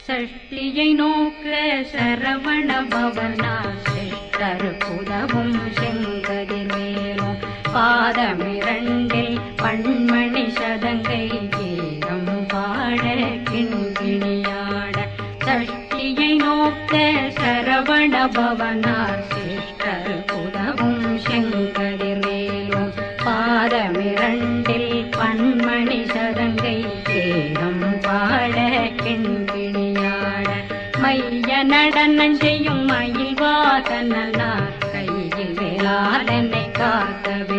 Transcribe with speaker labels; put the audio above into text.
Speaker 1: சஷ்டியை நோக்க சரவண பவனார் சிஷ்டருக்குதவும் செங்கதிர்வேலும் பாதமிரண்டில் பண்மணி சதங்கை கீதம் பாட கிண்கிணியாட சஷ்டியை நோக்க சரவண பவனார் சிஷ்டருக்குதவும் செங்கதிர்வேலும் பாதமிரண்டில் பண்மணி சதங்கை கீதம் பாட கிண்கிணியாட மைய நடனம் செய்யும் மயில் வாகனார் கையில் வேளாளனை காக்கவே